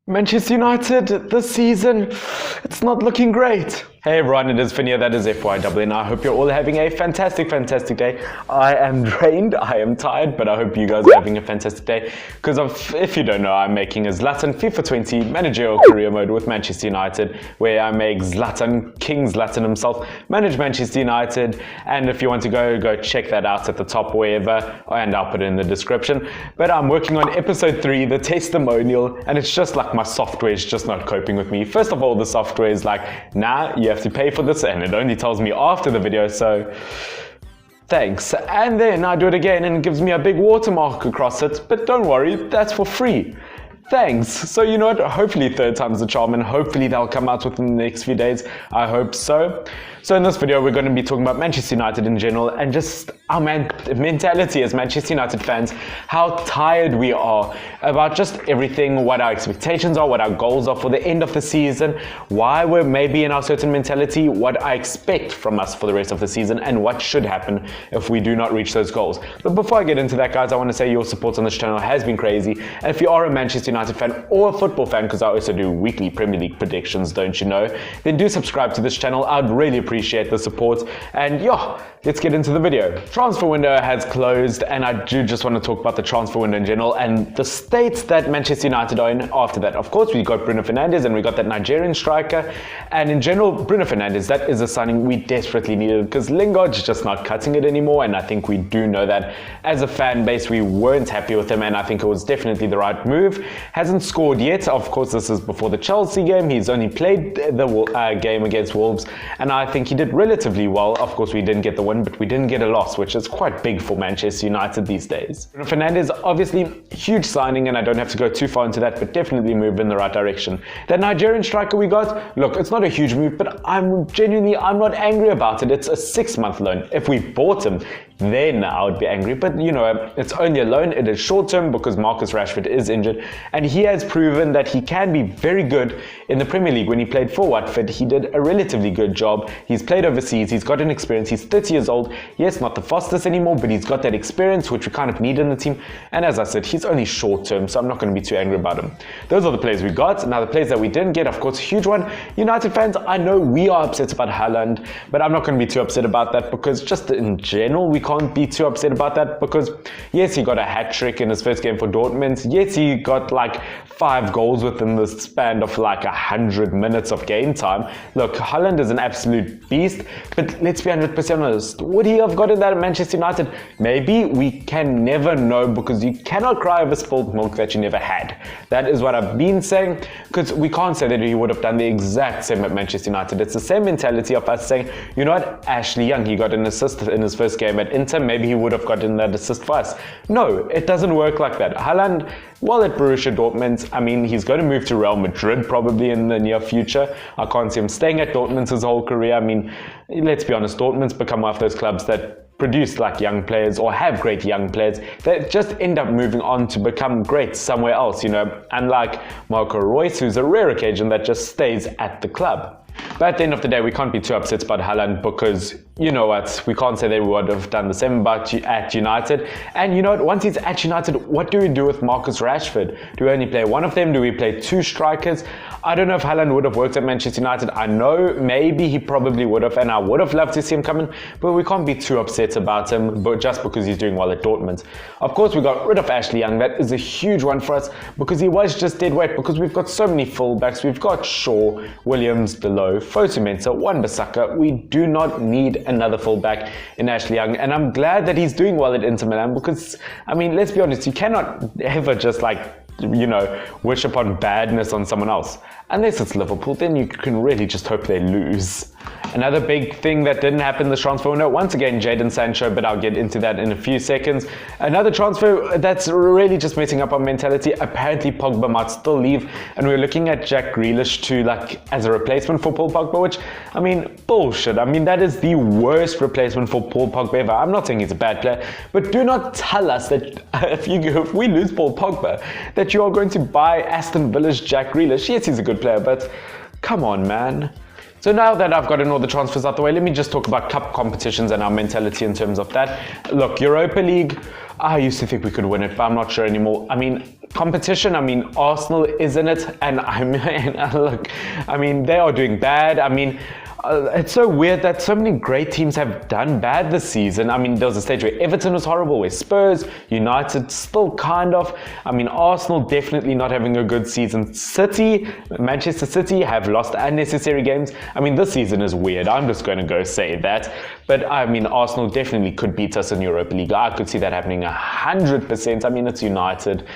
Manchester United this season, it's not looking great. Hey everyone, it is Finn here, that is FYW, I hope you're all having a fantastic day. I am drained, I am tired, but I hope you guys are having a fantastic day. Because if you don't know, I'm making a Zlatan FIFA 20 managerial career mode with Manchester United, where I make Zlatan, King Zlatan himself, manage Manchester United. And if you want to go check that out at the top wherever, and I'll put it in the description. But I'm working on episode 3, the testimonial, and it's just like my software is just not coping with me. First of all, the software is like, nah, you have to pay for this, and it only tells me after the video, so thanks. And then I do it again and it gives me a big watermark across it, but don't worry, that's for free. Thanks. So you know what, hopefully third time's the charm, and hopefully they'll come out within the next few days. I hope so. So in this video we're going to be talking about Manchester United in general, and just our mentality as Manchester United fans, how tired we are about just everything, what our expectations are, what our goals are for the end of the season, why we're maybe in our certain mentality, what I expect from us for the rest of the season, and what should happen if we do not reach those goals. But before I get into that, guys, I want to say your support on this channel has been crazy, and if you are a Manchester United fan or a football fan, because I also do weekly Premier League predictions, don't you know, then do subscribe to this channel. I'd really appreciate the support. And yeah, let's get into the video. Transfer window has closed, and I do just want to talk about the transfer window in general and the states that Manchester United are in after that. Of course, we got Bruno Fernandes and we got that Nigerian striker, and in general, Bruno Fernandes, that is a signing we desperately needed because Lingard's just not cutting it anymore, and I think we do know that. As a fan base, we weren't happy with him, and I think it was definitely the right move. Hasn't scored yet. Of course, this is before the Chelsea game. He's only played the game against Wolves, and I think he did relatively well. Of course, we didn't get the win, but we didn't get a loss, which is quite big for Manchester United these days. Bruno Fernandes, obviously, huge signing, and I don't have to go too far into that, but definitely move in the right direction. That Nigerian striker we got, look, it's not a huge move, but I'm not angry about it. It's a 6-month loan. If we bought him, then I would be angry, but you know, it's only a loan. It is short term because Marcus Rashford is injured, and he has proven that he can be very good in the Premier League. When he played for Watford, he did a relatively good job. He's played overseas, he's got an experience, he's 30 years old. Yes, not the fastest anymore, but he's got that experience which we kind of need in the team, and as I said, he's only short term, so I'm not going to be too angry about him. Those are the players we got. Now the players that we didn't get, of course, a huge one. United fans, I know we are upset about Haaland, but I'm not going to be too upset about that, because just in general, we can't be too upset about that, because yes, he got a hat-trick in his first game for Dortmund. Yes, he got like 5 goals within the span of like 100 minutes of game time. Look, Haaland is an absolute beast, but let's be 100% honest. Would he have gotten that at Manchester United? Maybe. We can never know, because you cannot cry over spilled milk that you never had. That is what I've been saying, because we can't say that he would have done the exact same at Manchester United. It's the same mentality of us saying, you know what, Ashley Young, he got an assist in his first game at Inter, maybe he would have gotten that assist for us. No, it doesn't work like that. Haaland, while at Borussia Dortmund, I mean, he's going to move to Real Madrid probably in the near future. I can't see him staying at Dortmund his whole career. I mean, let's be honest, Dortmund's become one of those clubs that produce like young players, or have great young players that just end up moving on to become great somewhere else, you know, unlike Marco Reus, who's a rare occasion that just stays at the club. But at the end of the day, we can't be too upset about Haaland, because you know what, we can't say they would have done the same at United. And you know what, once he's at United, what do we do with Marcus Rashford? Do we only play one of them? Do we play 2 strikers? I don't know if Haaland would have worked at Manchester United. I know maybe he probably would have, and I would have loved to see him come in, but we can't be too upset about him, but just because he's doing well at Dortmund. Of course, we got rid of Ashley Young. That is a huge one for us, because he was just dead weight, because we've got so many fullbacks. We've got Shaw, Williams, Below, Fosu-Mensah, Wan-Bissaka. We do not need another fullback in Ashley Young, and I'm glad that he's doing well at Inter Milan, because, I mean, let's be honest, you cannot ever just like, you know, wish upon badness on someone else. Unless it's Liverpool, then you can really just hope they lose. Another big thing that didn't happen this transfer window, once again, Jadon Sancho, but I'll get into that in a few seconds. Another transfer that's really just messing up our mentality. Apparently, Pogba might still leave, and we're looking at Jack Grealish to like as a replacement for Paul Pogba, which, I mean, bullshit. I mean, that is the worst replacement for Paul Pogba ever. I'm not saying he's a bad player, but do not tell us that if we lose Paul Pogba, that you are going to buy Aston Villa's Jack Grealish. Yes, he's a good player, but come on, man. So now that I've gotten all the transfers out the way, let me just talk about cup competitions and our mentality in terms of that. Look, Europa League, I used to think we could win it, but I'm not sure anymore. I mean, competition, I mean, Arsenal is in it, and look, I mean, they are doing bad. I mean, it's so weird that so many great teams have done bad this season. I mean, there was a stage where Everton was horrible, where Spurs, United still kind of. I mean, Arsenal definitely not having a good season. Manchester City have lost unnecessary games. I mean, this season is weird. I'm just going to go say that. But I mean, Arsenal definitely could beat us in Europa League. I could see that happening 100%. I mean, it's United.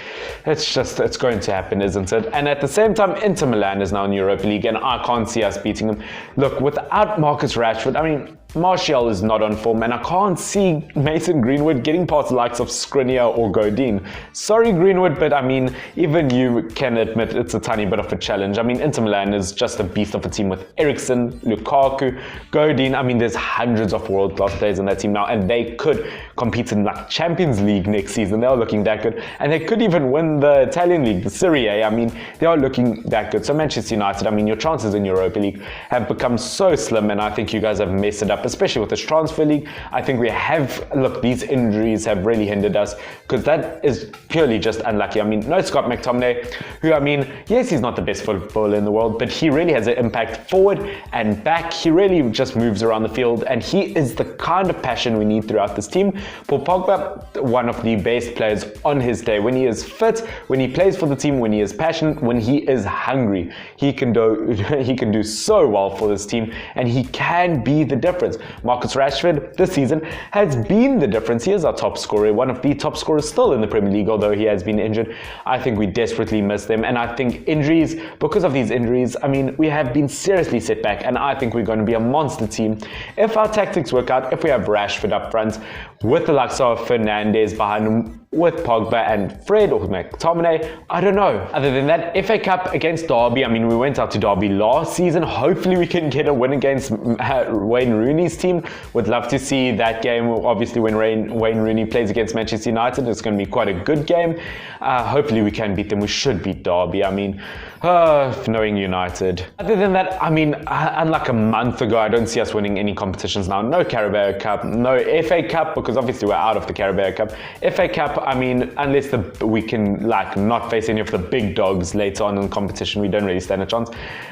It's going to happen, isn't it? And at the same time, Inter Milan is now in Europa League, and I can't see us beating them. Look, without Marcus Rashford, I mean, Martial is not on form, and I can't see Mason Greenwood getting past the likes of Skriniar or Godin. Sorry, Greenwood, but I mean, even you can admit it's a tiny bit of a challenge. I mean, Inter Milan is just a beast of a team with Eriksen, Lukaku, Godin. I mean, there's hundreds of world-class players in that team now, and they could compete in like Champions League next season. They are looking that good, and they could even win the Italian league, the Serie A. I mean, they are looking that good. So Manchester United, I mean, your chances in Europa League have become so slim, and I think you guys have messed it up, especially with this transfer league. I think we have, look, these injuries have really hindered us, because that is purely just unlucky. I mean, no Scott McTominay, who, I mean, yes, he's not the best footballer in the world, but he really has an impact forward and back. He really just moves around the field, and he is the kind of passion we need throughout this team. Paul Pogba, one of the best players on his day. When he is fit, when he plays for the team, when he is passionate, when he is hungry, he can do so well for this team, and he can be the difference. Marcus Rashford this season has been the difference. He is our top scorer, one of the top scorers still in the Premier League, although he has been injured. I think we desperately miss them, and I think injuries, because of these injuries, I mean, we have been seriously set back, and I think we're going to be a monster team if our tactics work out, if we have Rashford up front, with the likes of Fernandes behind him, with Pogba and Fred or McTominay. I don't know. Other than that, FA Cup against Derby, I mean, we went out to Derby last season. Hopefully we can get a win against Wayne Rooney's team. Would love to see that game. Obviously, when Wayne Rooney plays against Manchester United, it's going to be quite a good game. Hopefully we can beat them. We should beat Derby. I mean, knowing United. Other than that, I mean, unlike a month ago, I don't see us winning any competitions now. No Carabao Cup, no FA Cup, because obviously we're out of the Carabao Cup. FA Cup, I mean, unless we can like not face any of the big dogs later on in the competition, we don't really stand a chance.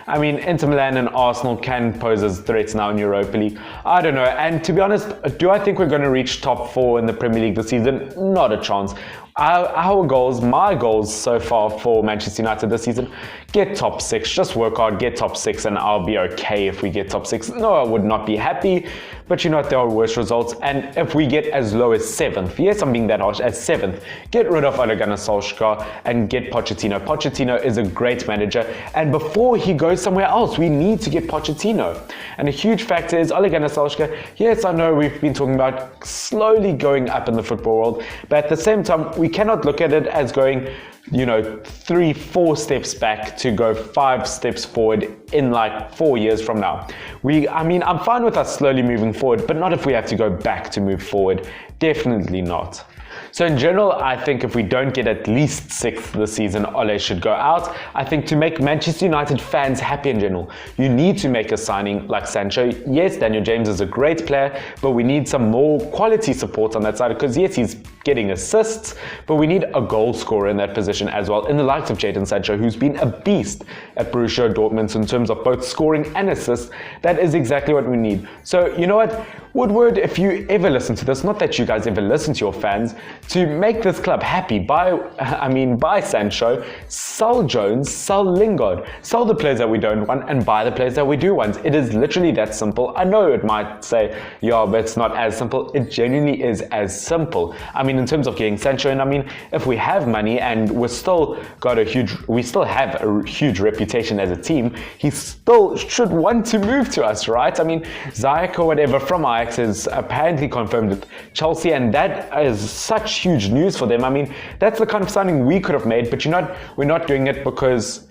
I mean, Inter Milan and Arsenal can pose as threats now in Europa League. I don't know. And to be honest, do I think we're going to reach top 4 in the Premier League this season? Not a chance. Our goals, my goals so far for Manchester United this season, get top 6, just work hard, get top 6, and I'll be okay if we get top 6. No, I would not be happy, but you know what, there are worse results, and if we get as low as 7th, yes, I'm being that harsh, as 7th, get rid of Ole Gunnar Solskjaer and get Pochettino. Pochettino is a great manager, and before he goes somewhere else, we need to get Pochettino. And a huge factor is Ole Gunnar Solskjaer. Yes, I know we've been talking about slowly going up in the football world, but at the same time, we cannot look at it as going, you know, 3-4 steps back to go 5 steps forward in like 4 years from now. I mean, I'm fine with us slowly moving forward, but not if we have to go back to move forward. Definitely not. So in general, I think if we don't get at least 6th this season, Ole should go out. I think to make Manchester United fans happy in general, you need to make a signing like Sancho. Yes, Daniel James is a great player, but we need some more quality support on that side, because yes, he's getting assists, but we need a goal scorer in that position as well, in the likes of Jadon Sancho, who's been a beast at Borussia Dortmund in terms of both scoring and assists. That is exactly what we need. So you know what, Woodward, if you ever listen to this, not that you guys ever listen to your fans, to make this club happy, buy Sancho, sell Jones, sell Lingard, sell the players that we don't want and buy the players that we do want. It is literally that simple. I know it might say, yeah, but it's not as simple. It genuinely is as simple. I mean, in terms of getting Sancho, and I mean, if we have money and we still have a huge reputation as a team, he still should want to move to us, right? I mean, Ziyech or whatever from Ajax is apparently confirmed with Chelsea, and that is such huge news for them. I mean, that's the kind of signing we could have made, but you know, we're not doing it because,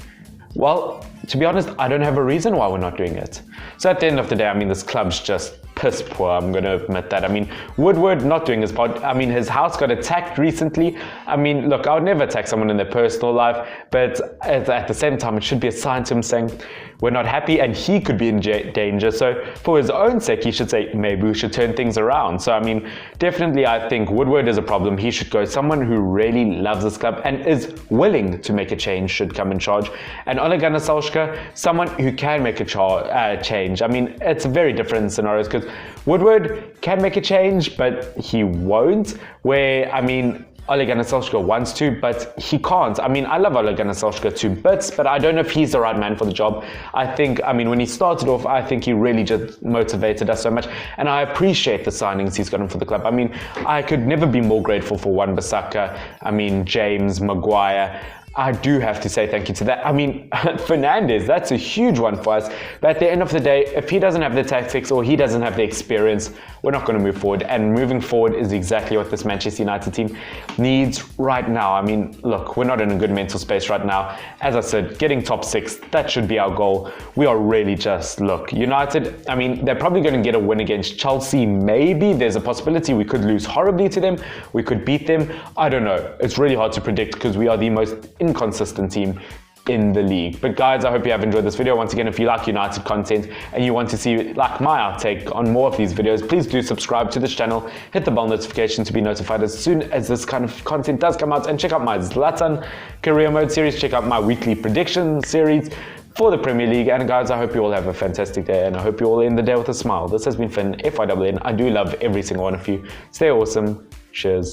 well, to be honest, I don't have a reason why we're not doing it. So at the end of the day, I mean, this club's just piss poor, I'm going to admit that. I mean, Woodward not doing his part. I mean, his house got attacked recently. I mean, look, I would never attack someone in their personal life, but at the same time, it should be a sign to him saying, we're not happy and he could be in danger. So for his own sake, he should say, maybe we should turn things around. So, I mean, definitely, I think Woodward is a problem. He should go. Someone who really loves this club and is willing to make a change should come in charge. And Ole Gunnar Solskjaer, someone who can make a change. I mean, it's very different scenarios because Woodward can make a change, but he won't. Where, I mean, Ole Gunnar Solskjaer wants to, but he can't. I mean, I love Ole Gunnar Solskjaer to bits, but I don't know if he's the right man for the job. I think, I mean, when he started off, I think he really just motivated us so much, and I appreciate the signings he's gotten for the club. I mean, I could never be more grateful for Wan-Bissaka, I mean, James, Maguire. I do have to say thank you to that. I mean, Fernandes, that's a huge one for us. But at the end of the day, if he doesn't have the tactics or he doesn't have the experience, we're not going to move forward. And moving forward is exactly what this Manchester United team needs right now. I mean, look, we're not in a good mental space right now. As I said, getting top 6, that should be our goal. We are really just, look, United, I mean, they're probably going to get a win against Chelsea. Maybe there's a possibility we could lose horribly to them. We could beat them. I don't know. It's really hard to predict because we are the most inconsistent team in the league. But guys, I hope you have enjoyed this video. Once again, if you like United content and you want to see like my outtake on more of these videos, please do subscribe to this channel, hit the bell notification to be notified as soon as this kind of content does come out, and check out my Zlatan career mode series, check out my weekly prediction series for the Premier League. And guys, I hope you all have a fantastic day, and I hope you all end the day with a smile. This has been Finn, FYWN. I do love every single one of you. Stay awesome. Cheers.